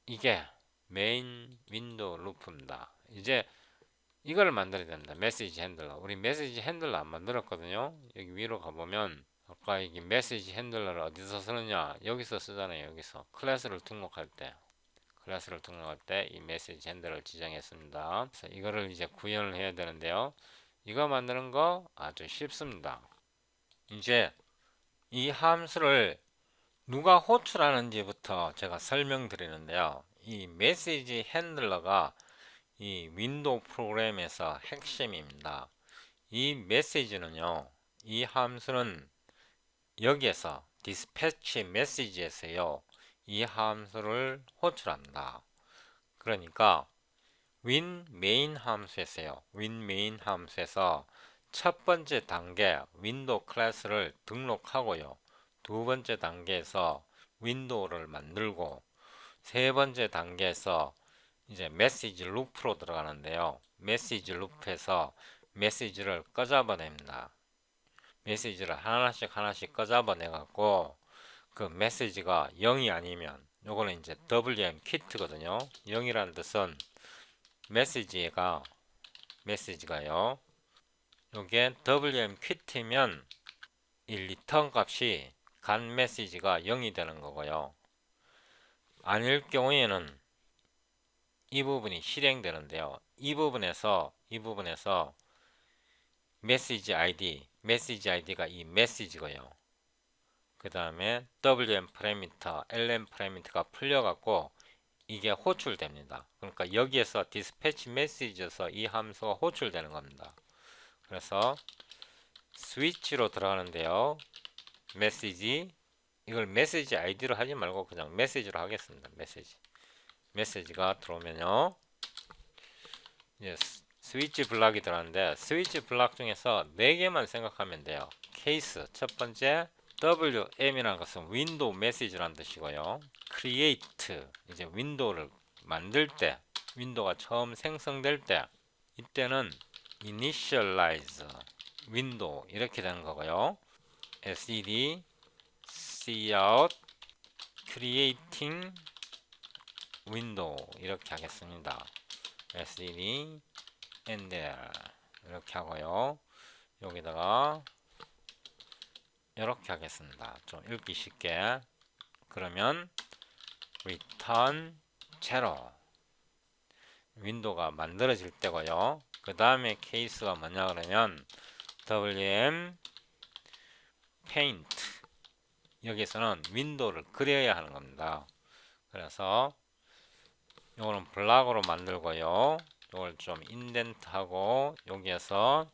이게 메인 윈도우 루프입니다. 이제 이걸 만들어야 됩니다. 메시지 핸들러. 우리 메시지 핸들러 안 만들었거든요. 여기 위로 가보면 아까 이게 메시지 핸들러를 어디서 쓰느냐 여기서 쓰잖아요. 여기서 클래스를 등록할 때 이 메시지 핸들을 지정했습니다. 그래서 이거를 이제 구현을 해야 되는데요. 이거 만드는 거 아주 쉽습니다. 이제 이 함수를 누가 호출하는지부터 제가 설명드리는데요. 이 메시지 핸들러가 이 윈도우 프로그램에서 핵심입니다. 이 메시지는요, 이 함수는 여기에서 dispatch message에서요, 이 함수를 호출합니다. 그러니까 win main 함수에서요. win main 함수에서 첫 번째 단계 윈도우 클래스를 등록하고요. 두 번째 단계에서 윈도우를 만들고 세 번째 단계에서 이제 메시지 루프로 들어가는데요. 메시지 루프에서 메시지를 꺼잡아냅니다. 메시지를 하나씩 꺼잡아내 갖고 그 메시지가 0이 아니면 요거는 이제 wm quit거든요. 0이라는 뜻은 메시지가요. 요게 wm quit이면 이 리턴 값이 간 메시지가 0이 되는 거고요. 아닐 경우에는 이 부분이 실행되는데요. 이 부분에서 메시지 ID가 이 메시지고요. 그 다음에 WM 파라미터, LM 파라미터가 풀려갖고 이게 호출됩니다. 그러니까 여기에서 디스패치 메시지에서 이 함수가 호출되는 겁니다. 그래서 스위치로 들어가는데요. 이걸 메시지 아이디로 하지 말고 그냥 메시지로 하겠습니다. 메시지가 들어오면요. 이제 스위치 블락이 들어가는데 스위치 블락 중에서 4개만 생각하면 돼요. 케이스 첫 번째 WM이라는 것은 윈도우 메시지라는 뜻이고요. create 이제 윈도우를 만들 때 윈도우가 처음 생성될 때 이때는 initialize 윈도우 이렇게 되는 거고요. sed cout creating window 이렇게 하겠습니다. SED and there 이렇게 하고요. 여기다가 이렇게 하겠습니다. 좀 읽기 쉽게. 그러면 return 0 윈도우가 만들어질 때고요. 그 다음에 케이스가 뭐냐 그러면 wm paint 여기서는 윈도우를 그려야 하는 겁니다. 그래서 요거는 블락으로 만들고요. 요걸 좀 인덴트하고 여기에서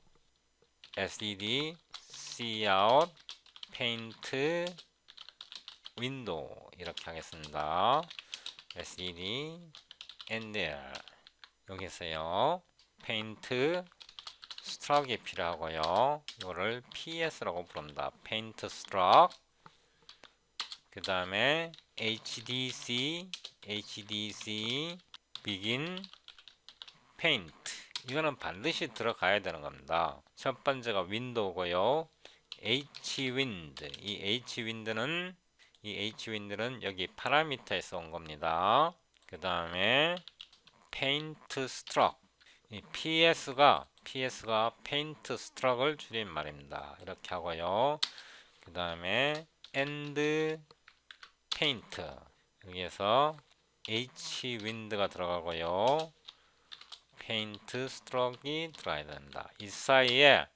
sed cout paint window 이렇게 하겠습니다. sed and there 여기서요 페인트 스트럭이 필요하고요. 이거를 PS라고 부릅니다. 페인트 스트럭 그 다음에 HDC begin paint 이거는 반드시 들어가야 되는 겁니다. 첫 번째가 윈도우고요. hwind 이 hwind는 여기 파라미터에서 온 겁니다. 그 다음에 페인트 스트럭 이 PS가 페인트 스트럭을 줄인 말입니다. 이렇게 하고요. 그 다음에 end paint 여기에서 hwind가 들어가고요. 페인트 스트럭이 들어가야 된다. 이 사이에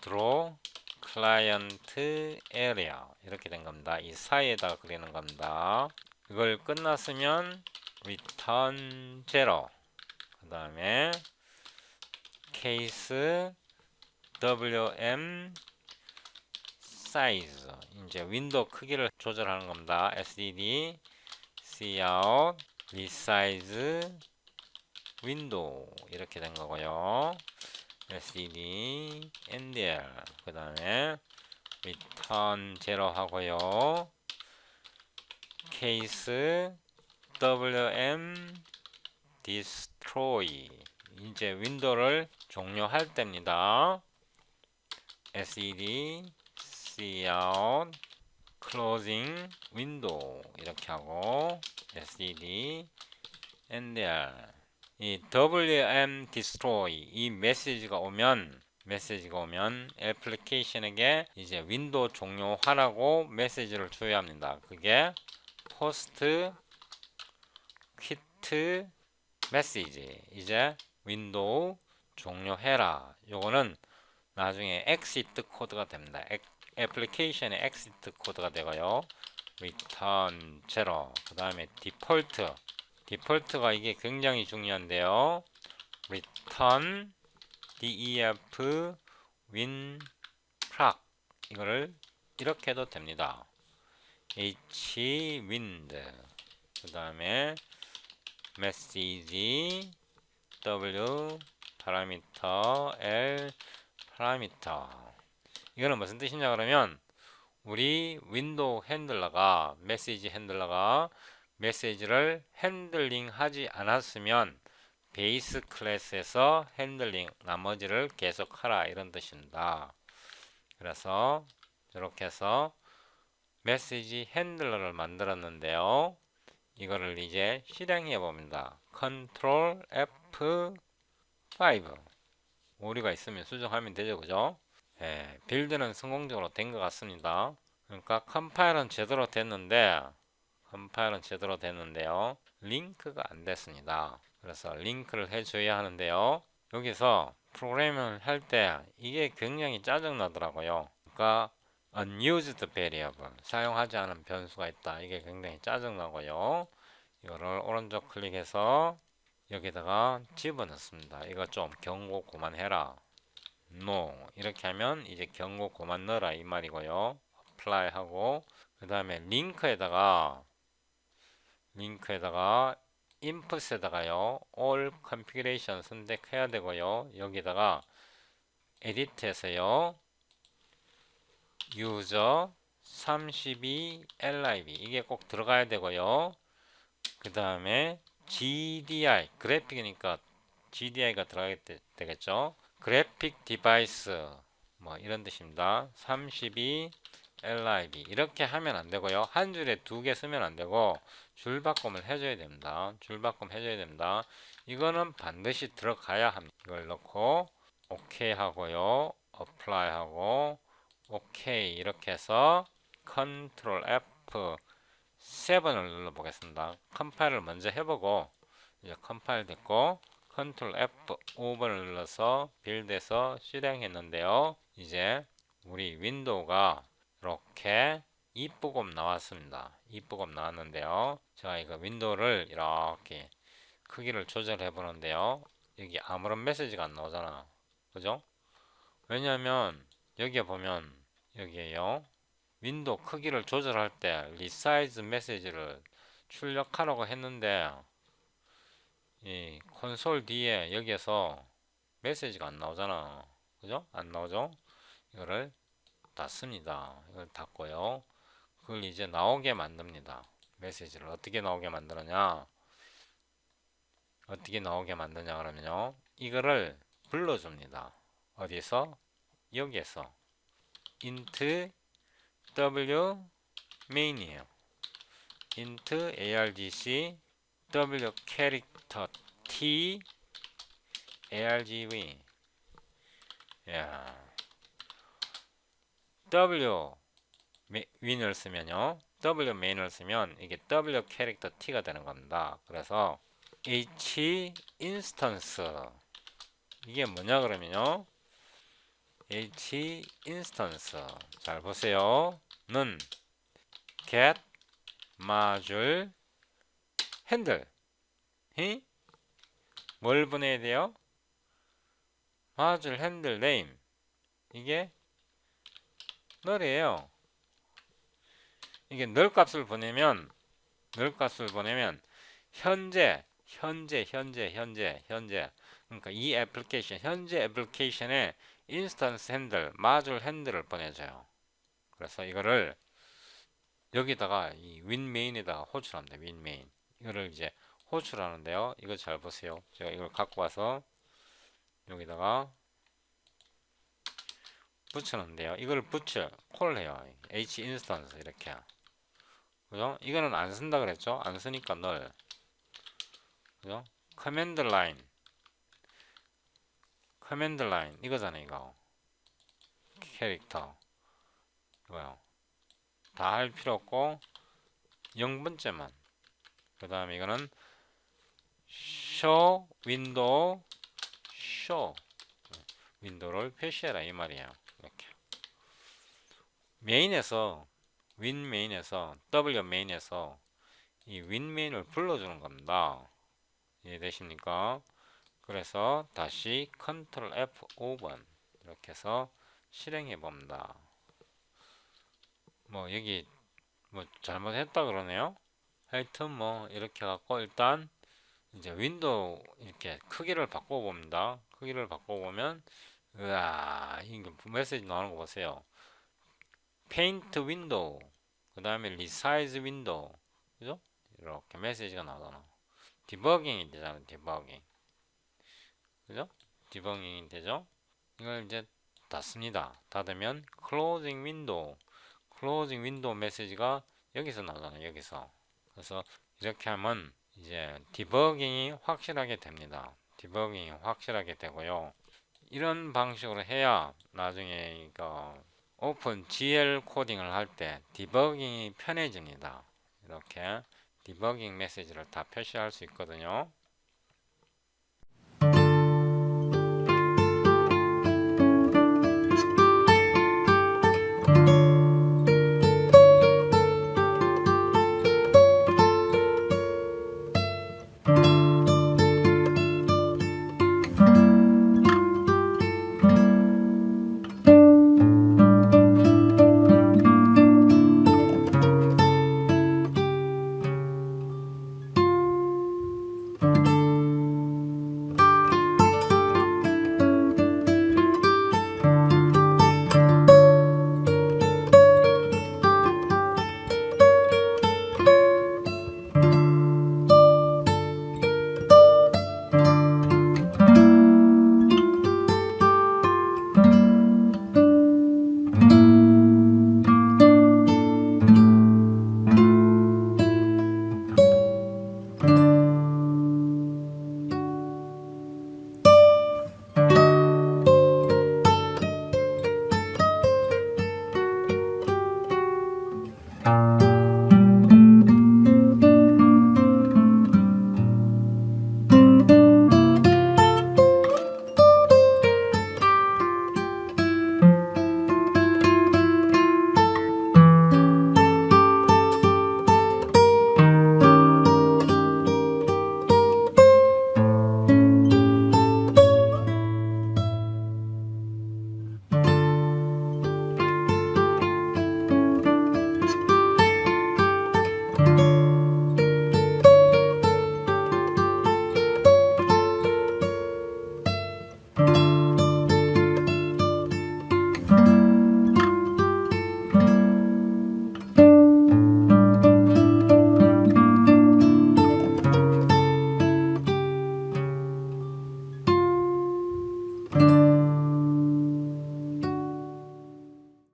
draw client area 이렇게 된 겁니다. 이 사이에다가 그리는 겁니다. 이걸 끝났으면 return 0 그 다음에 case wm size 이제 윈도우 크기를 조절하는 겁니다. sdd cout resize window 이렇게 된 거고요. sdd and there 그 다음에 return 0 하고요. case wm destroy 이제 윈도우를 종료할 때입니다. sed cout closing window 이렇게 하고 sed and there 이 wm destroy 이 메시지가 오면 애플리케이션에게 이제 윈도우 종료하라고 메시지를 줘야 합니다. 그게 post quit 메시지 이제 윈도우 종료해라. 요거는 나중에 exit 코드가 됩니다. 애플리케이션의 exit 코드가 되고요. return 0 그 다음에 디폴트가 이게 굉장히 중요한데요. return def win proc 이거를 이렇게 해도 됩니다. hwind 그 다음에 message w 파라미터 l 파라미터 이거는 무슨 뜻이냐 그러면 우리 윈도우 핸들러가 메시지를 핸들링 하지 않았으면 베이스 클래스에서 핸들링 나머지를 계속 하라 이런 뜻입니다. 그래서 이렇게 해서 메시지 핸들러를 만들었는데요. 이거를 이제 실행해 봅니다. Ctrl F5 오류가 있으면 수정하면 되죠, 그죠? 예, 빌드는 성공적으로 된 것 같습니다. 그러니까 컴파일은 제대로 됐는데요. 링크가 안 됐습니다. 그래서 링크를 해줘야 하는데요. 여기서 프로그래밍을 할 때 이게 굉장히 짜증 나더라고요. 그러니까 unused variable 사용하지 않은 변수가 있다. 이게 굉장히 짜증 나고요. 이거를 오른쪽 클릭해서 여기다가 집어넣습니다. 이거 좀 경고 그만해라. no 이렇게 하면 이제 경고 그만 넣어라 이 말이고요. apply 하고 그 다음에 링크에다가 input에다가요 all configuration 선택해야 되고요. 여기다가 edit에서요 user 32 lib 이게 꼭 들어가야 되고요. 그 다음에 GDI 그래픽이니까 GDI가 들어가야 되겠죠. 그래픽 디바이스 뭐 이런 뜻입니다. 32 lib 이렇게 하면 안 되고요. 한 줄에 두 개 쓰면 안 되고 줄 바꿈을 해줘야 됩니다. 줄 바꿈 해줘야 됩니다. 이거는 반드시 들어가야 합니다. 이걸 넣고 OK 하고요. apply 하고 OK 이렇게 해서 Ctrl F7을 눌러 보겠습니다. 컴파일을 먼저 해보고 이제 컴파일 됐고 Ctrl F5번을 눌러서 빌드에서 실행했는데요. 이제 우리 윈도우가 이렇게 이쁘게 나왔습니다. 이쁘게 나왔는데요. 제가 이거 윈도우를 이렇게 크기를 조절해 보는데요. 여기 아무런 메시지가 안 나오잖아. 그죠? 왜냐하면 여기에 보면 여기에요. 윈도우 크기를 조절할 때 리사이즈 메시지를 출력하라고 했는데 이 콘솔 뒤에 여기에서 메시지가 안 나오잖아. 그죠? 안 나오죠? 이거를 닫습니다. 이걸 닫고요. 그걸 이제 나오게 만듭니다. 메시지를 어떻게 나오게 만드느냐? 어떻게 나오게 만드냐 그러면요. 이거를 불러줍니다. 어디서? 여기에서 int w main이에요. int argc w 캐릭터 t argv 야. w win을 쓰면요. w main을 쓰면 이게 w 캐릭터 t가 되는 겁니다. 그래서 h instance 이게 뭐냐 그러면요. h instance 잘 보세요. 는 get module handle 뭘 보내야 돼요? module handle name 이게 널이에요. 이게 널 값을 보내면 현재 그러니까 이 애플리케이션 현재 애플리케이션에 인스턴스 핸들 마줄 핸들을 보내줘요. 그래서 이거를 여기다가 이 윈메인에다가 호출합니다. 윈메인 이거를 이제 호출하는데요. 이거 잘 보세요. 제가 이걸 갖고 와서 여기다가 붙이는데요. 이걸 콜해요. h 인스턴스 이렇게. 그죠? 이거는 안 쓴다 그랬죠? 안 쓰니까 널. 그죠? 커맨드 라인 이거잖아요. 이거 캐릭터 이거요. 다 할 필요 없고 0번째만. 그 다음에 이거는 show 윈도우 show 윈도우를 표시해라 이 말이에요. 이렇게 메인에서 윈 메인에서 w 메인에서 이 윈 메인을 불러주는 겁니다. 이해되십니까? 그래서 다시 Ctrl F5번 이렇게 해서 실행해 봅니다. 뭐 여기 뭐 잘못했다 그러네요. 하여튼 뭐 이렇게 갖고 일단 이제 윈도우 이렇게 크기를 바꿔 봅니다. 크기를 바꿔 보면 으아 이게 메시지 나오는 거 보세요. 페인트 윈도우 그 다음에 리사이즈 윈도우 그죠? 이렇게 메시지가 나오잖아. 디버깅이 되잖아. 디버깅 그죠? 디버깅이 되죠? 이걸 이제 닫습니다. 닫으면 클로징 윈도우 메시지가 여기서 나오잖아요. 여기서. 그래서 이렇게 하면 이제 디버깅이 확실하게 됩니다. 디버깅이 확실하게 되고요. 이런 방식으로 해야 나중에 이거 오픈 GL 코딩을 할 때 디버깅이 편해집니다. 이렇게 디버깅 메시지를 다 표시할 수 있거든요.